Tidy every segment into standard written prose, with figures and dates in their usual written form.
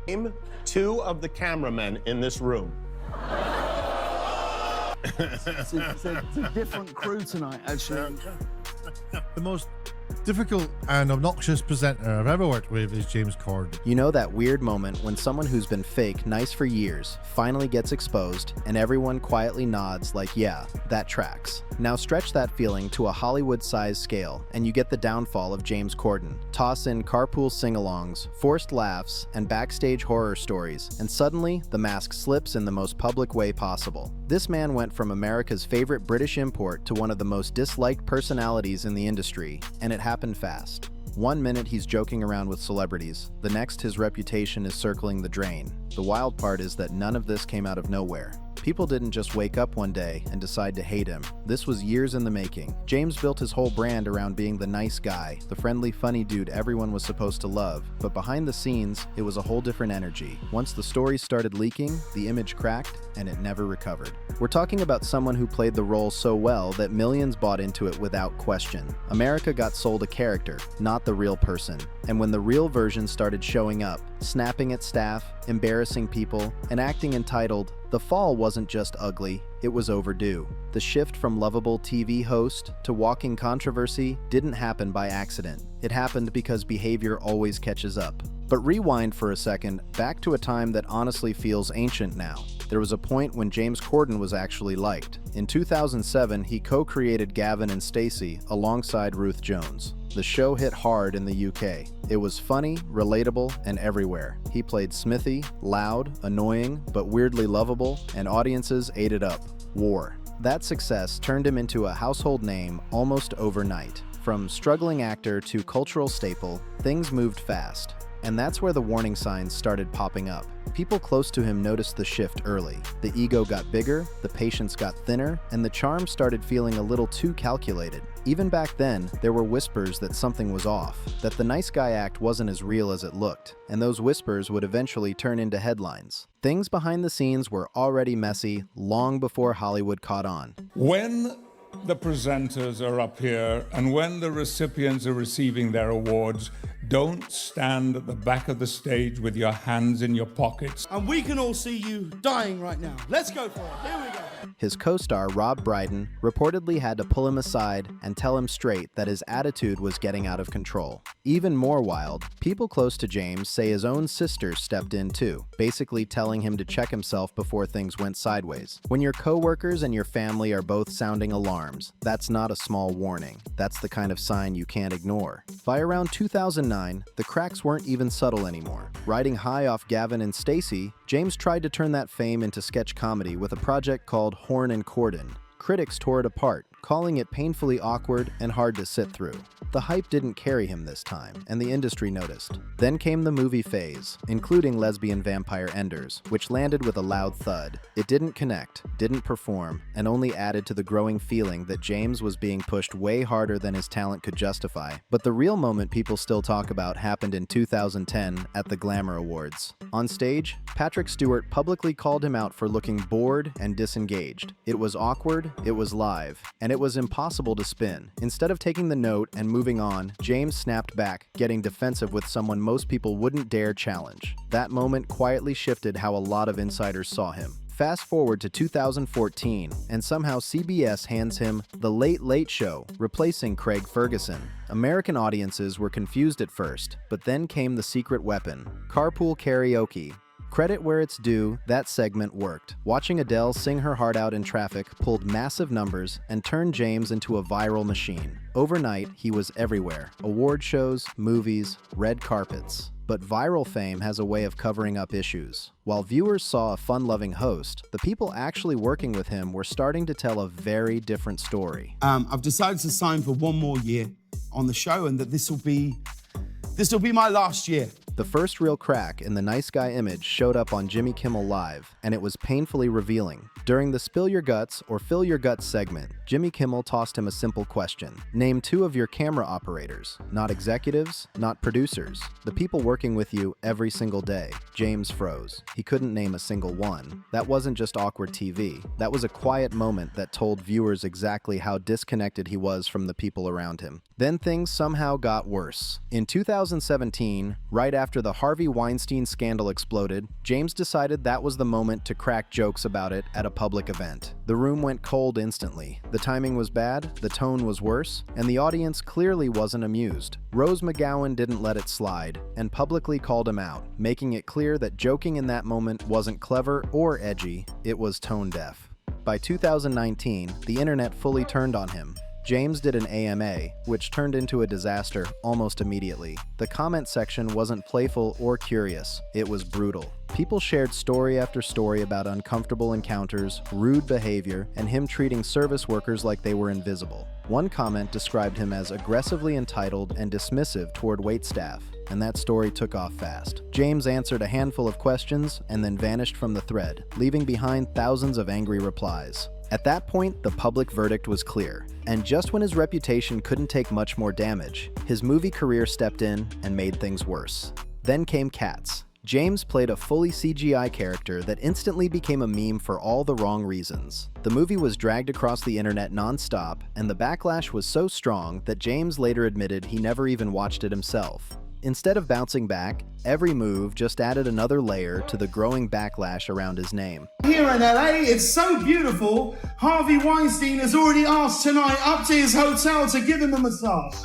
Name two of the cameramen in this room. It's a different crew tonight, actually. The most difficult and obnoxious presenter I've ever worked with is James Corden. You know that weird moment when someone who's been fake nice for years finally gets exposed and everyone quietly nods like, yeah, that tracks. Now stretch that feeling to a Hollywood-sized scale and you get the downfall of James Corden. Toss in carpool sing-alongs, forced laughs, and backstage horror stories, and suddenly the mask slips in the most public way possible. This man went from America's favorite British import to one of the most disliked personalities in the industry, and it happened fast. One minute he's joking around with celebrities, the next his reputation is circling the drain. The wild part is that none of this came out of nowhere. People didn't just wake up one day and decide to hate him. This was years in the making. James built his whole brand around being the nice guy, the friendly, funny dude everyone was supposed to love. But behind the scenes, it was a whole different energy. Once the stories started leaking, the image cracked, and it never recovered. We're talking about someone who played the role so well that millions bought into it without question. America got sold a character, not the real person. And when the real version started showing up, snapping at staff, embarrassing people, and acting entitled, the fall wasn't just ugly, it was overdue. The shift from lovable TV host to walking controversy didn't happen by accident. It happened because behavior always catches up. But rewind for a second, back to a time that honestly feels ancient now. There was a point when James Corden was actually liked. In 2007, he co-created Gavin and Stacey alongside Ruth Jones. The show hit hard in the UK. It was funny, relatable, and everywhere. He played Smithy, loud, annoying, but weirdly lovable, and audiences ate it up. War. That success turned him into a household name almost overnight. From struggling actor to cultural staple, things moved fast. And that's where the warning signs started popping up. People close to him noticed the shift early. The ego got bigger, the patience got thinner, and the charm started feeling a little too calculated. Even back then, there were whispers that something was off, that the nice guy act wasn't as real as it looked, and those whispers would eventually turn into headlines. Things behind the scenes were already messy long before Hollywood caught on. When the presenters are up here and when the recipients are receiving their awards, don't stand at the back of the stage with your hands in your pockets. And we can all see you dying right now. Let's go for it. Here we go. His co-star Rob Brydon reportedly had to pull him aside and tell him straight that his attitude was getting out of control. Even more wild, people close to James say his own sister stepped in too, basically telling him to check himself before things went sideways. When your coworkers and your family are both sounding alarms, that's not a small warning. That's the kind of sign you can't ignore. By around 2009, the cracks weren't even subtle anymore. Riding high off Gavin and Stacey, James tried to turn that fame into sketch comedy with a project called Horn and Corden. Critics tore it apart, calling it painfully awkward and hard to sit through. The hype didn't carry him this time, and the industry noticed. Then came the movie phase, including Lesbian Vampire Enders, which landed with a loud thud. It didn't connect, didn't perform, and only added to the growing feeling that James was being pushed way harder than his talent could justify. But the real moment people still talk about happened in 2010 at the Glamour Awards. On stage, Patrick Stewart publicly called him out for looking bored and disengaged. It was awkward, it was live, and it was impossible to spin. Instead of taking the note and moving on, James snapped back, getting defensive with someone most people wouldn't dare challenge. That moment quietly shifted how a lot of insiders saw him. Fast forward to 2014, and somehow CBS hands him The Late Late Show, replacing Craig Ferguson. American audiences were confused at first, but then came the secret weapon, carpool karaoke. Credit where it's due, that segment worked. Watching Adele sing her heart out in traffic pulled massive numbers and turned James into a viral machine. Overnight, he was everywhere. Award shows, movies, red carpets. But viral fame has a way of covering up issues. While viewers saw a fun-loving host, the people actually working with him were starting to tell a very different story. I've decided to sign for one more year on the show, and that this will be my last year. The first real crack in the nice guy image showed up on Jimmy Kimmel Live, and it was painfully revealing. During the Spill Your Guts or Fill Your Guts segment, Jimmy Kimmel tossed him a simple question. Name two of your camera operators, not executives, not producers, the people working with you every single day. James froze. He couldn't name a single one. That wasn't just awkward TV. That was a quiet moment that told viewers exactly how disconnected he was from the people around him. Then things somehow got worse. In 2017, right after after the Harvey Weinstein scandal exploded, James decided that was the moment to crack jokes about it at a public event. The room went cold instantly. The timing was bad, the tone was worse, and the audience clearly wasn't amused. Rose McGowan didn't let it slide, and publicly called him out, making it clear that joking in that moment wasn't clever or edgy, it was tone deaf. By 2019, the internet fully turned on him. James did an AMA, which turned into a disaster almost immediately. The comment section wasn't playful or curious, it was brutal. People shared story after story about uncomfortable encounters, rude behavior, and him treating service workers like they were invisible. One comment described him as aggressively entitled and dismissive toward waitstaff, and that story took off fast. James answered a handful of questions and then vanished from the thread, leaving behind thousands of angry replies. At that point, the public verdict was clear, and just when his reputation couldn't take much more damage, his movie career stepped in and made things worse. Then came Cats. James played a fully CGI character that instantly became a meme for all the wrong reasons. The movie was dragged across the internet non-stop, and the backlash was so strong that James later admitted he never even watched it himself. Instead of bouncing back, every move just added another layer to the growing backlash around his name. Here in LA, it's so beautiful. Harvey Weinstein has already asked tonight up to his hotel to give him a massage.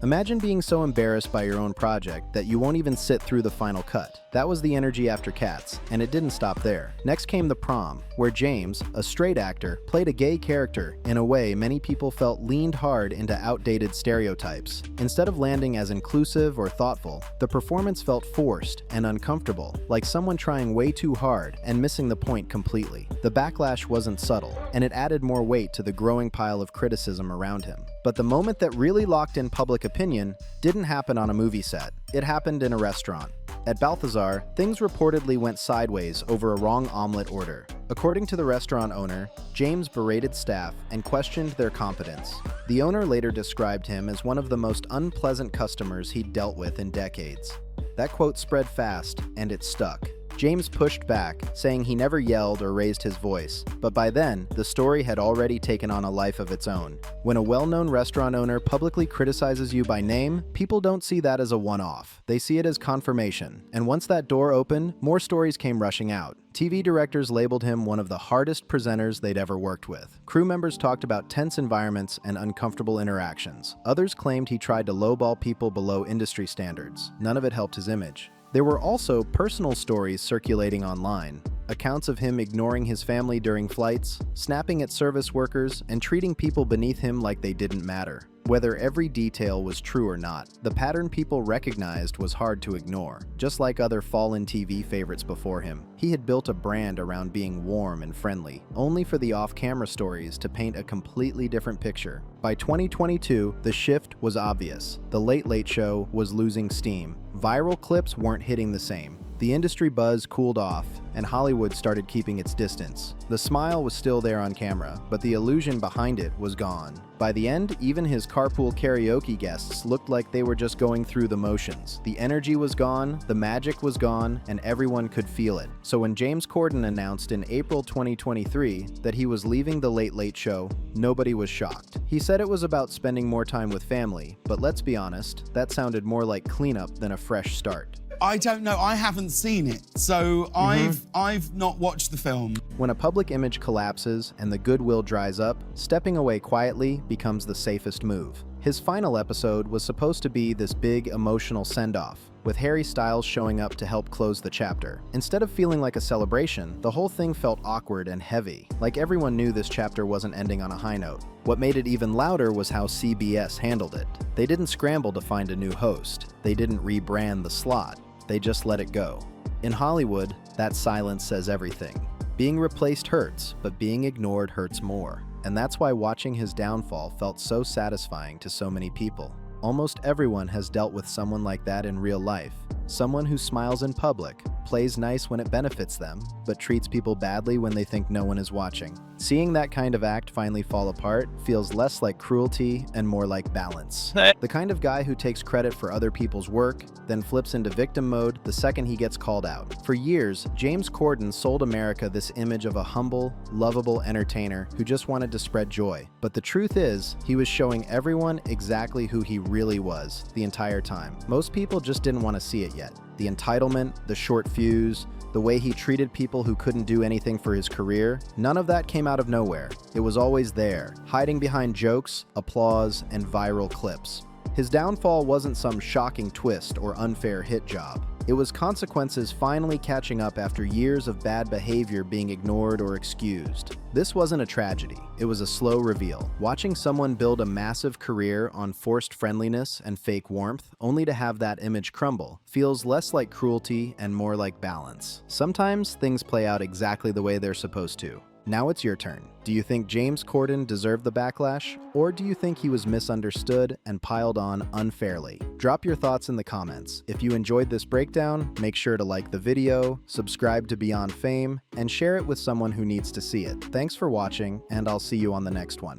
Imagine being so embarrassed by your own project that you won't even sit through the final cut. That was the energy after Cats, and it didn't stop there. Next came The Prom, where James, a straight actor, played a gay character in a way many people felt leaned hard into outdated stereotypes. Instead of landing as inclusive or thoughtful, the performance felt forced and uncomfortable, like someone trying way too hard and missing the point completely. The backlash wasn't subtle, and it added more weight to the growing pile of criticism around him. But the moment that really locked in public opinion didn't happen on a movie set. It happened in a restaurant. At Balthazar, things reportedly went sideways over a wrong omelet order. According to the restaurant owner, James berated staff and questioned their competence. The owner later described him as one of the most unpleasant customers he'd dealt with in decades. That quote spread fast, and it stuck. James pushed back, saying he never yelled or raised his voice, but by then, the story had already taken on a life of its own. When a well-known restaurant owner publicly criticizes you by name, people don't see that as a one-off. They see it as confirmation, and once that door opened, more stories came rushing out. TV directors labeled him one of the hardest presenters they'd ever worked with. Crew members talked about tense environments and uncomfortable interactions. Others claimed he tried to lowball people below industry standards. None of it helped his image. There were also personal stories circulating online. Accounts of him ignoring his family during flights, snapping at service workers, and treating people beneath him like they didn't matter. Whether every detail was true or not, the pattern people recognized was hard to ignore. Just like other fallen TV favorites before him, he had built a brand around being warm and friendly, only for the off-camera stories to paint a completely different picture. By 2022, the shift was obvious. The Late Late Show was losing steam. Viral clips weren't hitting the same. The industry buzz cooled off, and Hollywood started keeping its distance. The smile was still there on camera, but the illusion behind it was gone. By the end, even his carpool karaoke guests looked like they were just going through the motions. The energy was gone, the magic was gone, and everyone could feel it. So when James Corden announced in April 2023 that he was leaving The Late Late Show, nobody was shocked. He said it was about spending more time with family, but let's be honest, that sounded more like cleanup than a fresh start. I don't know, I haven't seen it, so I've not watched the film. When a public image collapses and the goodwill dries up, stepping away quietly becomes the safest move. His final episode was supposed to be this big emotional send-off, with Harry Styles showing up to help close the chapter. Instead of feeling like a celebration, the whole thing felt awkward and heavy, like everyone knew this chapter wasn't ending on a high note. What made it even louder was how CBS handled it. They didn't scramble to find a new host. They didn't rebrand the slot. They just let it go. In Hollywood, that silence says everything. Being replaced hurts, but being ignored hurts more. And that's why watching his downfall felt so satisfying to so many people. Almost everyone has dealt with someone like that in real life, Someone who smiles in public, plays nice when it benefits them, but treats people badly when they think no one is watching. Seeing that kind of act finally fall apart feels less like cruelty and more like balance. The kind of guy who takes credit for other people's work, then flips into victim mode the second he gets called out. For years, James Corden sold America this image of a humble, lovable entertainer who just wanted to spread joy. But the truth is, he was showing everyone exactly who he really was the entire time. Most people just didn't want to see it yet. The entitlement, the short fuse, the way he treated people who couldn't do anything for his career, none of that came out of nowhere. It was always there, hiding behind jokes, applause, and viral clips. His downfall wasn't some shocking twist or unfair hit job. It was consequences finally catching up after years of bad behavior being ignored or excused. This wasn't a tragedy, it was a slow reveal. Watching someone build a massive career on forced friendliness and fake warmth, only to have that image crumble, feels less like cruelty and more like balance. Sometimes things play out exactly the way they're supposed to. Now it's your turn. Do you think James Corden deserved the backlash? Or do you think he was misunderstood and piled on unfairly? Drop your thoughts in the comments. If you enjoyed this breakdown, make sure to like the video, subscribe to BeyondFame, and share it with someone who needs to see it. Thanks for watching, and I'll see you on the next one.